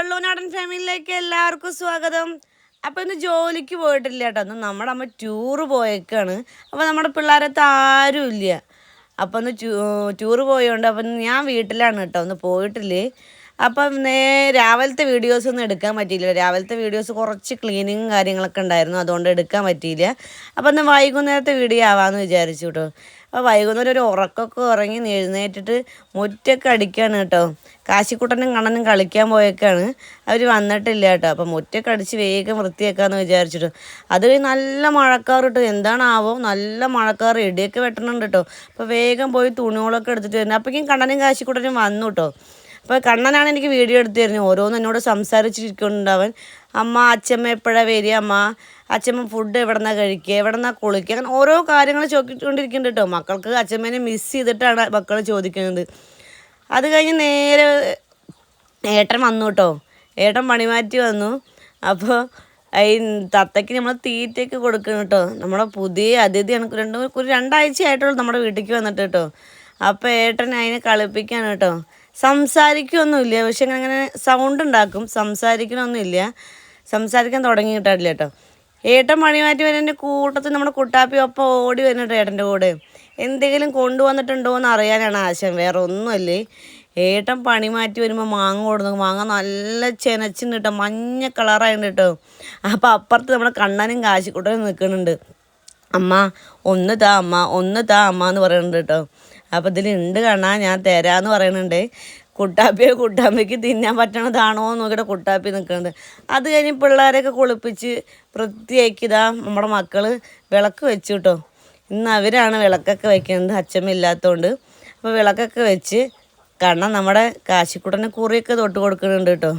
വെള്ളൂനാടൻ ഫാമിലിയിലേക്ക് എല്ലാവർക്കും സ്വാഗതം. അപ്പോൾ ഇന്ന് ജോലിക്ക് പോയിട്ടില്ല കേട്ടോ. ഇന്ന് നമ്മുടെ അമ്മ ടൂറ് പോയേക്കാണ്. അപ്പോൾ നമ്മുടെ പിള്ളേരത്ത് ആരും ഇല്ല. അപ്പോൾ ഒന്ന് ടൂറ് പോയതുകൊണ്ട് അപ്പം ഞാൻ വീട്ടിലാണ് കേട്ടോ, ഒന്ന് പോയിട്ടില്ലേ. അപ്പം രാവിലത്തെ വീഡിയോസൊന്നും എടുക്കാൻ പറ്റിയില്ല. രാവിലത്തെ വീഡിയോസ് കുറച്ച് ക്ലീനിങ്ങും കാര്യങ്ങളൊക്കെ ഉണ്ടായിരുന്നു, അതുകൊണ്ട് എടുക്കാൻ പറ്റിയില്ല. അപ്പം ഒന്ന് വൈകുന്നേരത്തെ വീഡിയോ ആവാമെന്ന് വിചാരിച്ചു കേട്ടോ. അപ്പോൾ വൈകുന്നേരം ഒരു ഉറക്കമൊക്കെ ഉറങ്ങി എഴുന്നേറ്റിട്ട് മുറ്റൊക്കെ അടിക്കുകയാണ് കേട്ടോ. കാശിക്കുട്ടനും കണ്ണനും കളിക്കാൻ പോയേക്കാണ്, അവർ വന്നിട്ടില്ല കേട്ടോ. അപ്പം മുറ്റൊക്കെ അടിച്ച് വേഗം വൃത്തിയാക്കാമെന്ന് വിചാരിച്ചിട്ട് അത് നല്ല മഴക്കാർ കേട്ടോ. എന്താണാവോ, നല്ല മഴക്കാർ, ഇടിയൊക്കെ വെട്ടണുണ്ട് കേട്ടോ. അപ്പോൾ വേഗം പോയി തുണികളൊക്കെ എടുത്തിട്ട് വരുന്നത്. അപ്പോഴേക്കും കണ്ണനും കാശിക്കുട്ടനും വന്നു കേട്ടോ. അപ്പോൾ കണ്ണനാണ് എനിക്ക് വീഡിയോ എടുത്തു തരുന്നത്. ഓരോന്നും എന്നോട് സംസാരിച്ചിരിക്കുന്നുണ്ടാവൻ. അമ്മ അച്ഛമ്മ എപ്പോഴാണ് വരിക, അമ്മ അച്ഛമ്മ ഫുഡ് എവിടെ നിന്നാണ് കഴിക്കുക, എവിടെ നിന്നാണ് കുളിക്കുക, അങ്ങനെ ഓരോ കാര്യങ്ങൾ ചോദിക്കൊണ്ടിരിക്കുന്നുണ്ട് കേട്ടോ. മക്കൾക്ക് അച്ഛമ്മേനെ മിസ് ചെയ്തിട്ടാണ് മക്കൾ ചോദിക്കുന്നത്. അത് കഴിഞ്ഞ് നേരെ ഏട്ടൻ വന്നു കേട്ടോ. ഏട്ടൻ പണിമാറ്റി വന്നു. അപ്പോൾ ഈ തത്തയ്ക്ക് നമ്മൾ തീറ്റയൊക്കെ കൊടുക്കണം കേട്ടോ. നമ്മുടെ പുതിയ അതിഥിയാണ്. ഒരു രണ്ടാഴ്ചയായിട്ടുള്ളൂ നമ്മുടെ വീട്ടിലേക്ക് വന്നിട്ട് കേട്ടോ. അപ്പോൾ ഏട്ടൻ അതിനെ കളിപ്പിക്കാണ് കേട്ടോ. സംസാരിക്കുകയൊന്നുമില്ല, പക്ഷെ അങ്ങനെ സൗണ്ട് ഉണ്ടാക്കും. സംസാരിക്കാൻ തുടങ്ങി കിട്ടാറില്ല കേട്ടോ. ഏട്ടൻ പണി മാറ്റി വരുന്നതിൻ്റെ കൂട്ടത്തിൽ നമ്മുടെ കുട്ടാപ്പി ഒപ്പം ഓടി വരുന്നുണ്ട് ഏട്ടൻ്റെ കൂടെ. എന്തെങ്കിലും കൊണ്ടുവന്നിട്ടുണ്ടോ എന്ന് അറിയാനാണ് ആശയം, വേറെ ഒന്നുമല്ലേ. ഏട്ടൻ പണി മാറ്റി വരുമ്പോൾ മാങ്ങ കൊടുന്നു. മാങ്ങ നല്ല ചെനച്ചിന് കേട്ടോ, മഞ്ഞ കളറായിട്ടുണ്ട് കേട്ടോ. അപ്പോൾ അപ്പുറത്ത് നമ്മുടെ കണ്ണനും കാശിക്കുട്ടനും നിൽക്കുന്നുണ്ട്. അമ്മ ഒന്ന് താ അമ്മ എന്ന് പറയുന്നുണ്ട് കേട്ടോ. അപ്പോൾ ഇതിലുണ്ട് കണ്ണാ, ഞാൻ തരാമെന്ന് പറയുന്നുണ്ട്. കുട്ടാപ്പിക്ക് തിന്നാൻ പറ്റണതാണോ എന്ന് നോക്കിയിട്ട് കുട്ടാപ്പി നിൽക്കുന്നുണ്ട്. അത് കഴിഞ്ഞ് പിള്ളേരെയൊക്കെ കുളിപ്പിച്ച് വൃത്തിയാക്കിയതാ നമ്മുടെ മക്കൾ വിളക്ക് വെച്ചു കേട്ടോ. ഇന്ന് അവരാണ് വിളക്കൊക്കെ വയ്ക്കുന്നത്, അച്ഛമ്മ ഇല്ലാത്തതുകൊണ്ട്. അപ്പോൾ വിളക്കൊക്കെ വെച്ച് കണ്ണൻ നമ്മുടെ കാശിക്കുട്ടനെ കുറിയൊക്കെ തൊട്ട് കൊടുക്കുന്നുണ്ട് കേട്ടോ.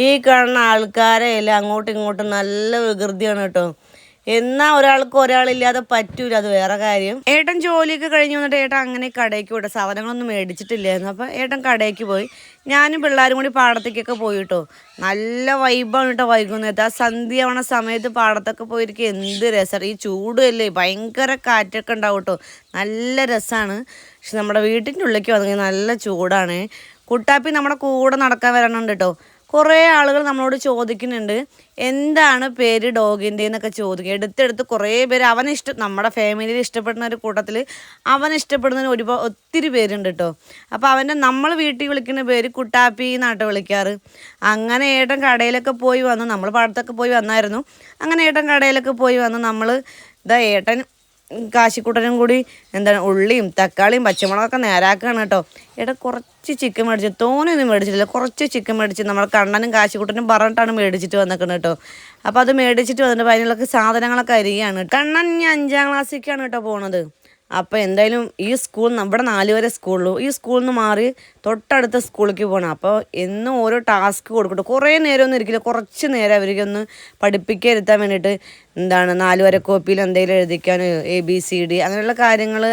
ഈ കാണുന്ന ആൾക്കാരെ എല്ലാം അങ്ങോട്ടും ഇങ്ങോട്ടും നല്ല വികൃതിയാണ് കേട്ടോ. എന്നാൽ ഒരാളില്ലാതെ പറ്റൂല, അത് വേറെ കാര്യം. ഏട്ടൻ ജോലിയൊക്കെ കഴിഞ്ഞ് വന്നിട്ട് ഏട്ടൻ അങ്ങനെ കടയ്ക്ക് പോയിട്ട് സാധനങ്ങളൊന്നും മേടിച്ചിട്ടില്ലായിരുന്നു. അപ്പോൾ ഏട്ടൻ കടയ്ക്ക് പോയി. ഞാനും പിള്ളേരും കൂടി പാടത്തേക്കൊക്കെ പോയി കേട്ടോ. നല്ല വൈബാണ് കേട്ടോ വൈകുന്നേരത്ത്. ആ സന്ധ്യ ആവണ സമയത്ത് പാടത്തൊക്കെ പോയിരിക്കും, എന്ത് രസമാണ്. ഈ ചൂടല്ലേ, ഭയങ്കര കാറ്റൊക്കെ ഉണ്ടാവും കേട്ടോ, നല്ല രസമാണ്. പക്ഷെ നമ്മുടെ വീട്ടിൻ്റെ ഉള്ളിലേക്ക് വന്നെങ്കിൽ നല്ല ചൂടാണ്. കുട്ടാപ്പി നമ്മുടെ കൂടെ നടക്കാൻ വരണുണ്ട് കേട്ടോ. കുറേ ആളുകൾ നമ്മളോട് ചോദിക്കുന്നുണ്ട് എന്താണ് പേര് ഡോഗിൻ്റെ എന്നൊക്കെ ചോദിക്കും. എടുത്തെടുത്ത് കുറേ പേര് നമ്മുടെ ഫാമിലിയിൽ ഇഷ്ടപ്പെടുന്ന ഒരു കൂട്ടത്തിൽ ഇഷ്ടപ്പെടുന്നതിന് ഒത്തിരി പേരുണ്ട് കേട്ടോ. അപ്പോൾ നമ്മൾ വീട്ടിൽ വിളിക്കുന്ന പേര് കുട്ടാപ്പി എന്നാട്ടോ വിളിക്കാറ്. അങ്ങനെ ഏട്ടൻ കടയിലൊക്കെ പോയി വന്നു, നമ്മൾ പാടത്തൊക്കെ പോയി വന്നായിരുന്നു. അങ്ങനെ ഏട്ടൻ കടയിലൊക്കെ പോയി വന്ന് നമ്മൾ ഏട്ടൻ കാശിക്കുട്ടനും കൂടി ഉള്ളിയും തക്കാളിയും പച്ചമുളകൊക്കെ നേരാക്കുകയാണ് കേട്ടോ. ഏട്ടൻ കുറച്ച് ചിക്കൻ മേടിച്ചു, തോനെയൊന്നും മേടിച്ചിട്ടില്ല, കുറച്ച് ചിക്കൻ മേടിച്ച് നമ്മൾ കണ്ണനും കാശിക്കുട്ടനും പറഞ്ഞിട്ടാണ് മേടിച്ചിട്ട് വന്നിരിക്കുന്നത് കേട്ടോ. അപ്പോൾ അത് മേടിച്ചിട്ട് വന്നിട്ട് അതിനുള്ള സാധനങ്ങളൊക്കെ അരിയാണ്. കണ്ണൻ 5ാം ക്ലാസ്സിലേക്കാണ് കേട്ടോ പോണത്. അപ്പോൾ എന്തായാലും ഈ സ്കൂൾ ഇവിടെ 4 വരെ സ്കൂളിലും ഈ സ്കൂളിൽ നിന്ന് മാറി തൊട്ടടുത്ത സ്കൂളിലേക്ക് പോകണം. അപ്പോൾ എന്നും ഓരോ ടാസ്ക് കൊടുക്കട്ടെ. കുറേ നേരമൊന്നും ഇരിക്കില്ല, കുറച്ച് നേരം അവർക്കൊന്ന് പഠിപ്പിക്കാൻ വേണ്ടിയിട്ട് 4 വരെ കോപ്പിയിൽ എന്തെങ്കിലും എഴുതിക്കാൻ, ABCD അങ്ങനെയുള്ള കാര്യങ്ങൾ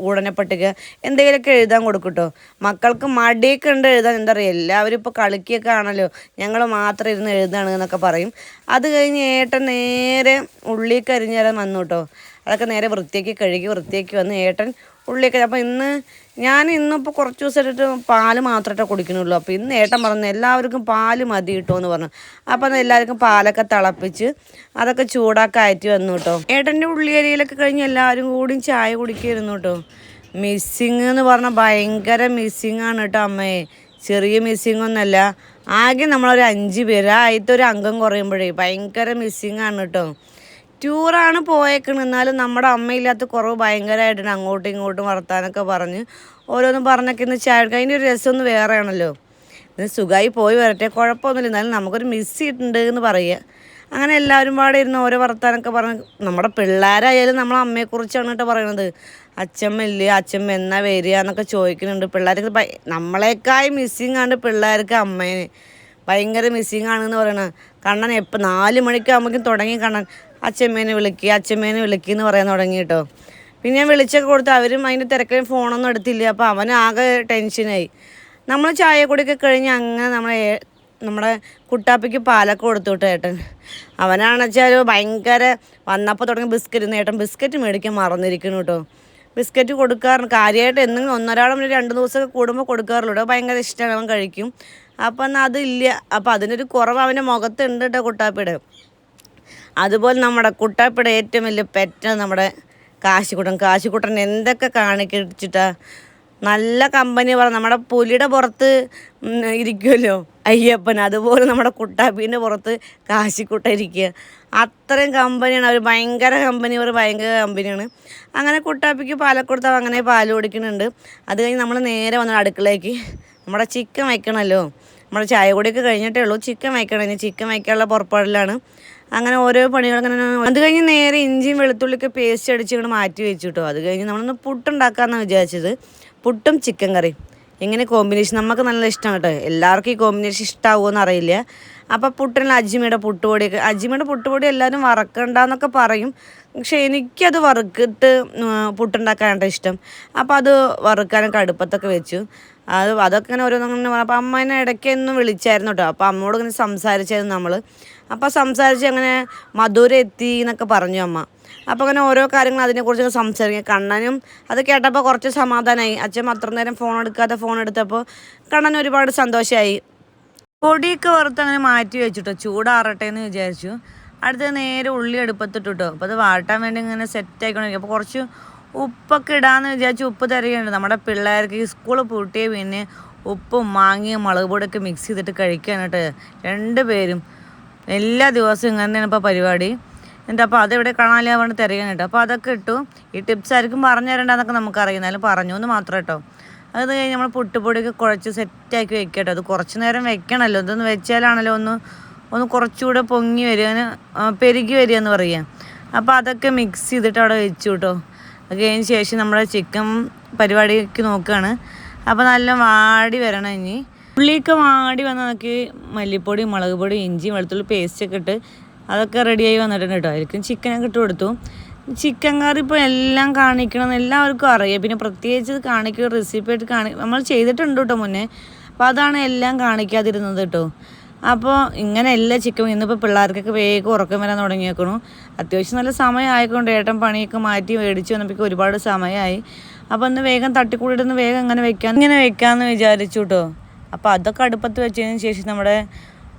ഉടനെ പട്ടിക എന്തെങ്കിലുമൊക്കെ എഴുതാൻ കൊടുക്കട്ടോ. മക്കൾക്ക് മടിയൊക്കെ ഉണ്ട് എഴുതാൻ. എന്താ പറയുക, എല്ലാവരും ഇപ്പോൾ കളിക്കുകയൊക്കെ ആണല്ലോ, ഞങ്ങൾ മാത്രം ഇരുന്ന് എഴുതാണ് എന്നൊക്കെ പറയും. അത് കഴിഞ്ഞ് ഏട്ടൻ നേരെ ഉള്ളിലേക്ക് അരിഞ്ഞേരാൻ വന്നു കേട്ടോ. അതൊക്കെ നേരെ വൃത്തിയാക്കി വന്ന് ഏട്ടൻ ഉള്ളിയൊക്കെ. അപ്പോൾ ഇന്നിപ്പോൾ കുറച്ച് ദിവസമായിട്ട് പാല് മാത്രമേ കുടിക്കുന്നുള്ളൂ. അപ്പോൾ ഇന്ന് ഏട്ടൻ പറഞ്ഞു എല്ലാവർക്കും പാല് മതി കിട്ടുമോ എന്ന് പറഞ്ഞു. അപ്പോൾ എല്ലാവർക്കും പാലൊക്കെ തിളപ്പിച്ച് അതൊക്കെ ചൂടാക്കി വന്നു കേട്ടോ. ഏട്ടൻ്റെ ഉള്ളിയരിയിലൊക്കെ കഴിഞ്ഞ് എല്ലാവരും കൂടി ചായ കുടിക്കുമായിരുന്നു കേട്ടോ. മിസ്സിങ് എന്ന് പറഞ്ഞാൽ ഭയങ്കര മിസ്സിങ്ങാണ് കേട്ടോ അമ്മയെ. ചെറിയ മിസ്സിങ് ഒന്നുമല്ല, ആകെ നമ്മളൊരു 5 പേര്. ആദ്യത്തെ ഒരു അംഗം കുറയുമ്പോഴേ ഭയങ്കര മിസ്സിങ്ങാണ് കേട്ടോ. ടൂറാണ് പോയേക്കുന്നത്, എന്നാലും നമ്മുടെ അമ്മയില്ലാത്ത കുറവ് ഭയങ്കരമായിട്ടുണ്ട്. അങ്ങോട്ടും ഇങ്ങോട്ടും വർത്താനൊക്കെ പറഞ്ഞ് ഓരോന്നും പറഞ്ഞൊക്കെ ഇന്ന് ചായ അതിൻ്റെ ഒരു രസമൊന്നും വേറെയാണല്ലോ. ഇത് സുഖമായി പോയി വരട്ടെ, കുഴപ്പമൊന്നുമില്ല, എന്നാലും നമുക്കൊരു മിസ് ചെയ്തിട്ടുണ്ട് എന്ന് പറയുക. അങ്ങനെ എല്ലാവരും പാടെ ഇരുന്ന് ഓരോ വർത്താനൊക്കെ പറഞ്ഞ് നമ്മുടെ പിള്ളേരായാലും നമ്മളെ അമ്മയെക്കുറിച്ചാണ് കേട്ടോ പറയണത്. അച്ഛമ്മ ഇല്ലേ, അച്ഛമ്മ എന്നാ വരിക എന്നൊക്കെ ചോദിക്കുന്നുണ്ട്. പിള്ളേർക്ക് നമ്മളെക്കായി മിസ്സിങ് ആണ് പിള്ളേർക്ക് അമ്മേനെ. ഭയങ്കര മിസ്സിങ് ആണെന്ന് പറയണത്. കണ്ണൻ 4 മണിക്കാകുമ്പോഴേക്കും തുടങ്ങി കണ്ണൻ അച്ഛമ്മേനെ വിളിക്കുക എന്ന് പറയാൻ തുടങ്ങി കേട്ടോ. പിന്നെ ഞാൻ വിളിച്ചൊക്കെ കൊടുത്ത് അവരും അതിൻ്റെ തിരക്കിലും ഫോണൊന്നും എടുത്തില്ല. അപ്പോൾ അവനാകെ ടെൻഷനായി. നമ്മൾ ചായ കുടിയൊക്കെ കഴിഞ്ഞ് അങ്ങനെ നമ്മുടെ കുട്ടാപ്പിക്ക് പാലൊക്കെ കൊടുത്തു വിട്ടു ഏട്ടൻ. അവനാണെച്ചാൽ ഭയങ്കര വന്നപ്പോൾ തുടങ്ങി ഏട്ടൻ ബിസ്ക്കറ്റ് മേടിക്കാൻ മറന്നിരിക്കുന്നു കേട്ടോ. ബിസ്ക്കറ്റ് കൊടുക്കാറുണ്ട് കാര്യമായിട്ട്. എന്തെങ്കിലും 1-2 2 ദിവസമൊക്കെ കൂടുമ്പോൾ കൊടുക്കാറുള്ളൂ. ഭയങ്കര ഇഷ്ടമാണ്, അവൻ കഴിക്കും. അപ്പം എന്നാൽ അതില്ല. അപ്പം അതിനൊരു കുറവ് അവൻ്റെ മുഖത്തുണ്ട് കേട്ടോ കുട്ടാപ്പിയുടെ. അതുപോലെ നമ്മുടെ കുട്ടാപ്പിയുടെ ഏറ്റവും വലിയ പെറ്റ നമ്മുടെ കാശിക്കുട്ടൻ എന്തൊക്കെ കാണിച്ചിട്ടാ നല്ല കമ്പനി നമ്മുടെ പുലിയുടെ പുറത്ത് ഇരിക്കുമല്ലോ അയ്യപ്പൻ, അതുപോലെ നമ്മുടെ കുട്ടാപ്പീൻ്റെ പുറത്ത് കാശിക്കുട്ടൻ ഇരിക്കുക. അത്രയും കമ്പനിയാണ് അവർ, ഭയങ്കര കമ്പനിയാണ്. അങ്ങനെ കുട്ടാപ്പിക്ക് പാലൊക്കെ കൊടുത്താൽ അങ്ങനെ പാൽ കുടിക്കുന്നുണ്ട്. അത് കഴിഞ്ഞ് നമ്മൾ നേരെ വന്ന അടുക്കളയ്ക്ക് നമ്മുടെ ചിക്കൻ വയ്ക്കണമല്ലോ. നമ്മുടെ ചായ കൂടിയൊക്കെ കഴിഞ്ഞിട്ടേ ഉള്ളൂ, ചിക്കൻ വയ്ക്കണം. ഇനി ചിക്കൻ വയ്ക്കാനുള്ള പുറപ്പാടിലാണ്. അങ്ങനെ ഓരോ പണികളിങ്ങനെ. അത് കഴിഞ്ഞ് നേരെ ഇഞ്ചിയും വെളുത്തുള്ളിയൊക്കെ പേസ്റ്റ് അടിച്ച് ഇങ്ങോട്ട് മാറ്റി വെച്ചു കേട്ടോ. അത് കഴിഞ്ഞ് നമ്മളൊന്ന് പുട്ടുണ്ടാക്കാമെന്നാണ് വിചാരിച്ചത്. പുട്ടും ചിക്കൻ കറിയും എങ്ങനെ കോമ്പിനേഷൻ നമുക്ക് നല്ല ഇഷ്ടമാണ് കേട്ടോ. എല്ലാവർക്കും ഈ കോമ്പിനേഷൻ ഇഷ്ടമാവുമെന്ന് അറിയില്ല. അപ്പോൾ പുട്ടിനുള്ള അജ്മിയുടെ പുട്ടുപൊടി എല്ലാവരും വറക്കണ്ടെന്നൊക്കെ പറയും. പക്ഷെ എനിക്കത് വറുക്കിട്ട് പുട്ടുണ്ടാക്കാനായിട്ട് ഇഷ്ടം. അപ്പോൾ അത് വറുക്കാനൊക്കെ അടുപ്പത്തൊക്കെ വെച്ചു. അതൊക്കെ ഇങ്ങനെ ഓരോന്നിങ്ങനെ പറഞ്ഞു. അപ്പോൾ അമ്മേനെ ഇടയ്ക്കൊന്നും വിളിച്ചായിരുന്നു കേട്ടോ. അപ്പോൾ അമ്മയോട് ഇങ്ങനെ സംസാരിച്ചായിരുന്നു നമ്മൾ. അപ്പോൾ സംസാരിച്ച് അങ്ങനെ മധുര എത്തി എന്നൊക്കെ പറഞ്ഞു അമ്മ. അപ്പോൾ അങ്ങനെ ഓരോ കാര്യങ്ങൾ അതിനെക്കുറിച്ചൊക്കെ സംസാരിക്കുക. കണ്ണനും അത് കേട്ടപ്പോൾ കുറച്ച് സമാധാനമായി. അച്ഛൻ അത്ര നേരം ഫോൺ എടുത്തപ്പോൾ കണ്ണൻ ഒരുപാട് സന്തോഷമായി. പൊടിയൊക്കെ വറുത്ത് അങ്ങനെ മാറ്റി വെച്ചിട്ടോ, ചൂടാറട്ടെ എന്ന് വിചാരിച്ചു. അടുത്തത് നേരെ ഉള്ളി അടുപ്പത്തിട്ടോ. അപ്പോൾ അത് വാട്ടാൻ വേണ്ടി ഇങ്ങനെ സെറ്റായിക്കൊണ്ടിരിക്കും. അപ്പോൾ കുറച്ച് ഉപ്പൊക്കെ ഇടാമെന്ന് വിചാരിച്ചു. ഉപ്പ് തരികയുണ്ട്. നമ്മുടെ പിള്ളേർക്ക് ഈ സ്കൂൾ പൂട്ടിയ പിന്നെ ഉപ്പും മാങ്ങയും മുളക് പൊടിയൊക്കെ മിക്സ് ചെയ്തിട്ട് കഴിക്കാനായിട്ട് രണ്ടുപേരും എല്ലാ ദിവസവും ഇങ്ങനെ തന്നെയാണ് ഇപ്പോൾ പരിപാടി. എന്നിട്ട് അപ്പോൾ അതെവിടെ കാണാനില്ല പറഞ്ഞ് തിരയാനായിട്ട്. അപ്പോൾ അതൊക്കെ ഇട്ടു. ഈ ടിപ്സ് ആയിരിക്കും പറഞ്ഞു തരേണ്ടതെന്നൊക്കെ നമുക്കറിയുന്നാലും പറഞ്ഞു എന്ന് മാത്രം കേട്ടോ. അത് കഴിഞ്ഞ് നമ്മൾ പുട്ടുപൊടിയൊക്കെ കുഴച്ച് സെറ്റാക്കി വെക്കുക കേട്ടോ. അത് കുറച്ച് നേരം വെക്കണമല്ലോ. ഇതൊന്ന് വെച്ചാലാണല്ലോ ഒന്ന് കുറച്ചുകൂടെ പൊങ്ങി വരിക, അങ്ങനെ പെരുകി വരിക എന്ന് പറയുക. അപ്പോൾ അതൊക്കെ മിക്സ് ചെയ്തിട്ട് അവിടെ വെച്ചു കേട്ടോ. അത് കഴിഞ്ഞ ശേഷം നമ്മുടെ ചിക്കൻ പരിപാടിക്ക് നോക്കുകയാണ്. അപ്പോൾ നല്ല വാടി വരണം. ഇനി ഉള്ളിയൊക്കെ വാടി വന്ന് നോക്കി മല്ലിപ്പൊടി, മുളക് പൊടി, ഇഞ്ചി, വെളുത്തുള്ളി പേസ്റ്റൊക്കെ ഇട്ട് അതൊക്കെ റെഡിയായി വന്നിട്ടുണ്ട് കേട്ടോ. അതിലേക്കും ചിക്കനൊക്കെ ഇട്ട് കൊടുത്തു. ചിക്കൻ കറി ഇപ്പോൾ എല്ലാം കാണിക്കണമെന്ന് എല്ലാവർക്കും അറിയാം. പിന്നെ പ്രത്യേകിച്ച് കാണിക്കുക റെസിപ്പിയായിട്ട് നമ്മൾ ചെയ്തിട്ടുണ്ട് കേട്ടോ മുന്നേ. അപ്പോൾ അതാണ് എല്ലാം കാണിക്കാതിരുന്നത് കേട്ടോ. അപ്പോൾ ഇങ്ങനെ എല്ലാ ചിക്കൻ ഇന്നിപ്പോൾ പിള്ളേർക്കൊക്കെ വേഗം ഉറക്കം വരാൻ തുടങ്ങിയേക്കണു. അത്യാവശ്യം നല്ല സമയമായിക്കൊണ്ട് ഏട്ടൻ പണിയൊക്കെ മാറ്റി മേടിച്ച് വന്നപ്പോൾ ഒരുപാട് സമയമായി. അപ്പോൾ ഒന്ന് വേഗം തട്ടിക്കൂടിയിട്ടൊന്ന് വേഗം ഇങ്ങനെ വെക്കാമെന്ന് വിചാരിച്ചു കേട്ടോ. അപ്പോൾ അതൊക്കെ അടുപ്പത്ത് വെച്ചതിന് ശേഷം നമ്മുടെ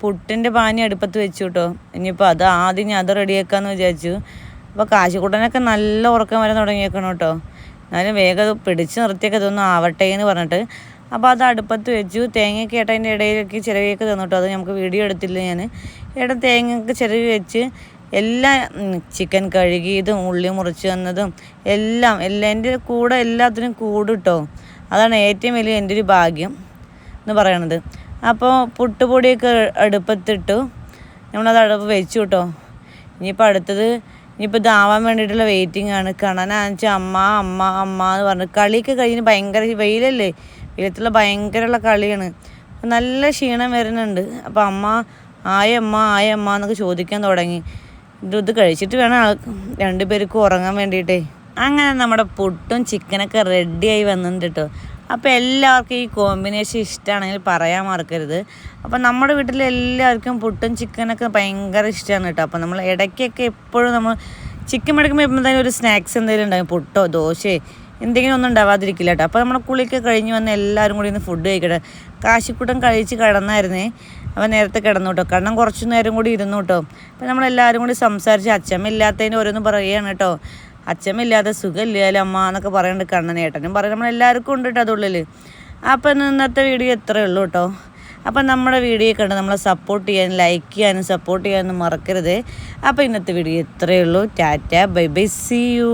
പുട്ടിൻ്റെ പാനി അടുപ്പത്ത് വെച്ചു കേട്ടോ. ഇനിയിപ്പോൾ അത് റെഡിയാക്കാമെന്ന് വിചാരിച്ചു. അപ്പോൾ കാശിക്കുട്ടനൊക്കെ നല്ല ഉറക്കം വരാൻ തുടങ്ങിയേക്കണം കേട്ടോ. എന്നാലും വേഗം പിടിച്ച് നിർത്തിയൊക്കെ ഇതൊന്നും ആവട്ടെ എന്ന് പറഞ്ഞിട്ട് അപ്പോൾ അത് അടുപ്പത്ത് വെച്ചു. തേങ്ങയൊക്കെ ഏട്ടൻ അതിൻ്റെ ഇടയിലേക്ക് ചിരവിയൊക്കെ തന്നു കേട്ടോ. അത് നമുക്ക് വീഡിയോ എടുത്തില്ല ഞാൻ. ഏട്ടൻ തേങ്ങയൊക്കെ ചിരവി വെച്ച് എല്ലാം ചിക്കൻ കഴുകിയതും ഉള്ളി മുറിച്ച് തന്നതും എല്ലാം എൻ്റെ കൂടെ എല്ലാത്തിനും കേട്ടോ. അതാണ് ഏറ്റവും വലിയ എൻ്റെ ഒരു ഭാഗ്യം എന്ന് പറയണത്. അപ്പോൾ പുട്ടുപൊടിയൊക്കെ അടുപ്പത്തിട്ടു. നമ്മളത് അടുപ്പ് വെച്ചു കേട്ടോ. ഇനിയിപ്പോൾ ഇതാവാൻ വേണ്ടിയിട്ടുള്ള വെയിറ്റിംഗ് ആണ്. കണ്ണനാണെന്ന് അമ്മ എന്ന് പറഞ്ഞു കളിയൊക്കെ കഴിഞ്ഞ് ഭയങ്കര വെയിലല്ലേ, വെയിലത്തുള്ള ഭയങ്കരമുള്ള കളിയാണ്. നല്ല ക്ഷീണം വരുന്നുണ്ട്. അപ്പോൾ ആയമ്മ എന്നൊക്കെ ചോദിക്കാൻ തുടങ്ങി. ഇത് കഴിച്ചിട്ട് വേണം രണ്ടുപേർക്കും ഉറങ്ങാൻ വേണ്ടിയിട്ടേ. അങ്ങനെ നമ്മുടെ പുട്ടും ചിക്കനൊക്കെ റെഡിയായി വന്നിട്ടുണ്ട് കേട്ടോ. അപ്പോൾ എല്ലാവർക്കും ഈ കോമ്പിനേഷൻ ഇഷ്ടമാണെങ്കിൽ പറയാൻ മറക്കരുത്. അപ്പോൾ നമ്മുടെ വീട്ടിൽ എല്ലാവർക്കും പുട്ടും ചിക്കനൊക്കെ ഭയങ്കര ഇഷ്ടമാണ് കേട്ടോ. അപ്പോൾ നമ്മൾ ഇടയ്ക്കൊക്കെ എപ്പോഴും നമ്മൾ ചിക്കൻ മേടിക്കുമ്പോൾ എപ്പോൾ തന്നെ ഒരു സ്നാക്സ് എന്തെങ്കിലും ഉണ്ടാകും, പുട്ടോ ദോശയോ എന്തെങ്കിലും ഒന്നും ഉണ്ടാവാതിരിക്കില്ല കേട്ടോ. അപ്പോൾ നമ്മൾ കുളിയൊക്കെ കഴിഞ്ഞ് വന്ന് എല്ലാവരും കൂടി ഒന്ന് ഫുഡ് കഴിക്കട്ടെ. കാശിക്കുട്ടൻ കഴിച്ച് കിടന്നായിരുന്നേ. അവൻ നേരത്തെ കിടന്നു കേട്ടോ. കണ്ണൻ കുറച്ച് നേരം കൂടി ഇരുന്നു കേട്ടോ. അപ്പോൾ നമ്മളെല്ലാവരും കൂടി സംസാരിച്ച് അച്ഛമ്മ ഇല്ലാത്തതിന് ഓരോന്ന് പറയുകയാണ് കേട്ടോ. അച്ഛമ്മയില്ലാതെ സുഖമില്ലാലും അമ്മ എന്നൊക്കെ പറയുന്നുണ്ട് കണ്ണനേട്ടനും പറയും. നമ്മളെല്ലാവർക്കും ഉണ്ട് കേട്ടോ അതുള്ളിൽ. അപ്പോൾ ഇന്നത്തെ വീഡിയോ ഇത്രയേ ഉള്ളൂ കേട്ടോ. അപ്പം നമ്മുടെ വീഡിയോ കണ്ട് നമ്മളെ സപ്പോർട്ട് ചെയ്യാനും ലൈക്ക് ചെയ്യാനും സപ്പോർട്ട് ചെയ്യാനും മറക്കരുത്. അപ്പോൾ ഇന്നത്തെ വീഡിയോ ഇത്രയേ ഉള്ളൂ. ടാറ്റ ബൈ ബൈ, സീ യു.